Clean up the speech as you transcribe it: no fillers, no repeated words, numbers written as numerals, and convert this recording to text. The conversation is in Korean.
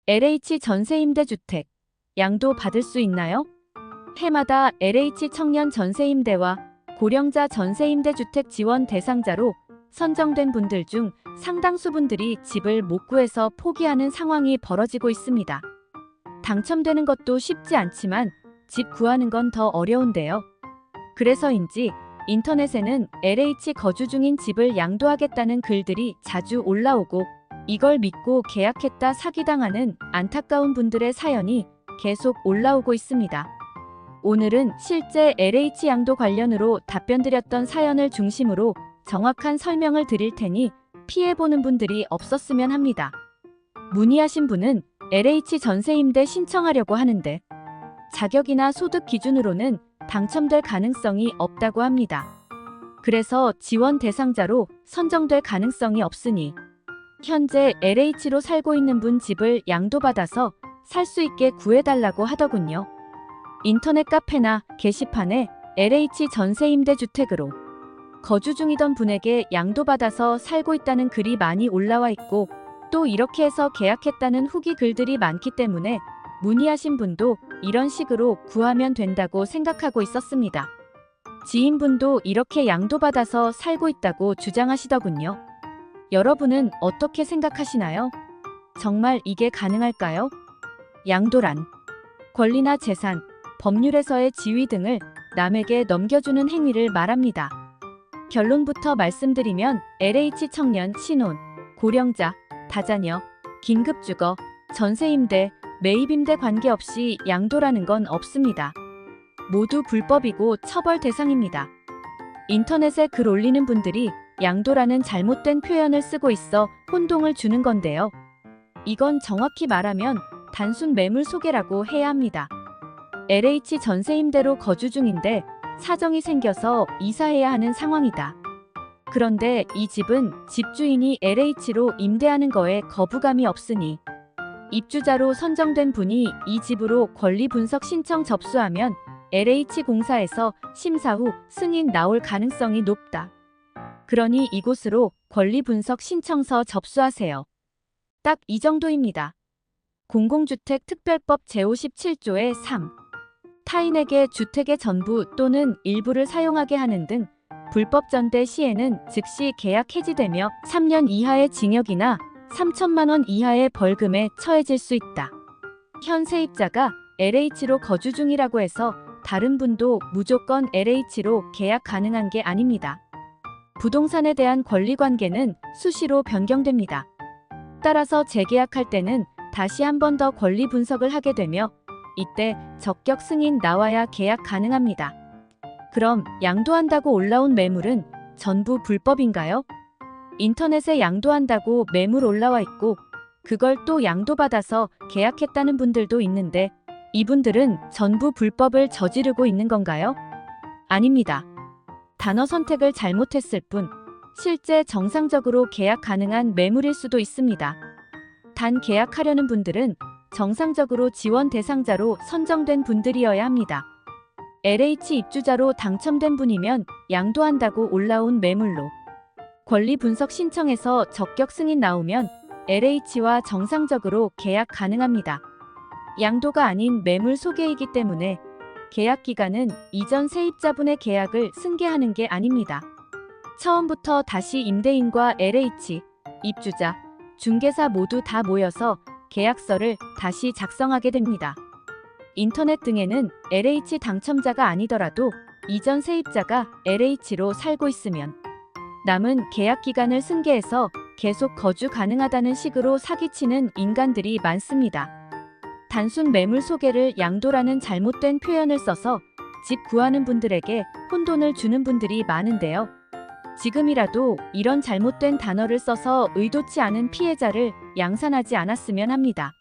LH 전세임대주택, 양도 받을 수 있나요? 해마다 LH 청년 전세임대와 고령자 전세임대주택 지원 대상자로 선정된 분들 중 상당수 분들이 집을 못 구해서 포기하는 상황이 벌어지고 있습니다. 당첨되는 것도 쉽지 않지만 집 구하는 건 더 어려운데요. 그래서인지 인터넷에는 LH 거주 중인 집을 양도하겠다는 글들이 자주 올라오고 이걸 믿고 계약했다 사기당하는 안타까운 분들의 사연이 계속 올라오고 있습니다. 오늘은 실제 LH 양도 관련으로 답변드렸던 사연을 중심으로 정확한 설명을 드릴 테니 피해보는 분들이 없었으면 합니다. 문의하신 분은 LH 전세임대 신청하려고 하는데 자격이나 소득 기준으로는 당첨될 가능성이 없다고 합니다. 그래서 지원 대상자로 선정될 가능성이 없으니 현재 LH로 살고 있는 분 집을 양도받아서 살 수 있게 구해달라고 하더군요. 인터넷 카페나 게시판에 LH 전세임대주택으로 거주 중이던 분에게 양도받아서 살고 있다는 글이 많이 올라와 있고 또 이렇게 해서 계약했다는 후기 글들이 많기 때문에 문의하신 분도 이런 식으로 구하면 된다고 생각하고 있었습니다. 지인분도 이렇게 양도받아서 살고 있다고 주장하시더군요. 여러분은 어떻게 생각하시나요? 정말 이게 가능할까요? 양도란 권리나 재산, 법률에서의 지위 등을 남에게 넘겨주는 행위를 말합니다. 결론부터 말씀드리면 LH 청년, 신혼, 고령자, 다자녀, 긴급주거, 전세임대, 매입임대 관계없이 양도라는 건 없습니다. 모두 불법이고 처벌 대상입니다. 인터넷에 글 올리는 분들이 양도라는 잘못된 표현을 쓰고 있어 혼동을 주는 건데요. 이건 정확히 말하면 단순 매물 소개라고 해야 합니다. LH 전세임대로 거주 중인데 사정이 생겨서 이사해야 하는 상황이다. 그런데 이 집은 집주인이 LH로 임대하는 거에 거부감이 없으니 입주자로 선정된 분이 이 집으로 권리분석 신청 접수하면 LH공사에서 심사 후 승인 나올 가능성이 높다. 그러니 이곳으로 권리분석 신청서 접수하세요. 딱 이 정도입니다. 공공주택특별법 제57조의 3. 타인에게 주택의 전부 또는 일부를 사용하게 하는 등 불법 전대 시에는 즉시 계약 해지되며 3년 이하의 징역이나 3천만 원 이하의 벌금에 처해질 수 있다. 현 세입자가 LH로 거주 중이라고 해서 다른 분도 무조건 LH로 계약 가능한 게 아닙니다. 부동산에 대한 권리관계는 수시로 변경됩니다. 따라서 재계약할 때는 다시 한 번 더 권리 분석을 하게 되며 이때 적격 승인 나와야 계약 가능합니다. 그럼 양도한다고 올라온 매물은 전부 불법인가요? 인터넷에 양도한다고 매물 올라와 있고 그걸 또 양도받아서 계약했다는 분들도 있는데 이분들은 전부 불법을 저지르고 있는 건가요? 아닙니다. 단어 선택을 잘못했을 뿐 실제 정상적으로 계약 가능한 매물일 수도 있습니다. 단 계약하려는 분들은 정상적으로 지원 대상자로 선정된 분들이어야 합니다. LH 입주자로 당첨된 분이면 양도한다고 올라온 매물로 권리 분석 신청해서 적격 승인 나오면 LH와 정상적으로 계약 가능합니다. 양도가 아닌 매물 소개이기 때문에 계약 기간은 이전 세입자분의 계약을 승계하는 게 아닙니다. 처음부터 다시 임대인과 LH, 입주자, 중개사 모두 다 모여서 계약서를 다시 작성하게 됩니다. 인터넷 등에는 LH 당첨자가 아니더라도 이전 세입자가 LH로 살고 있으면 남은 계약 기간을 승계해서 계속 거주 가능하다는 식으로 사기치는 인간들이 많습니다. 단순 매물 소개를 양도라는 잘못된 표현을 써서 집 구하는 분들에게 혼돈을 주는 분들이 많은데요. 지금이라도 이런 잘못된 단어를 써서 의도치 않은 피해자를 양산하지 않았으면 합니다.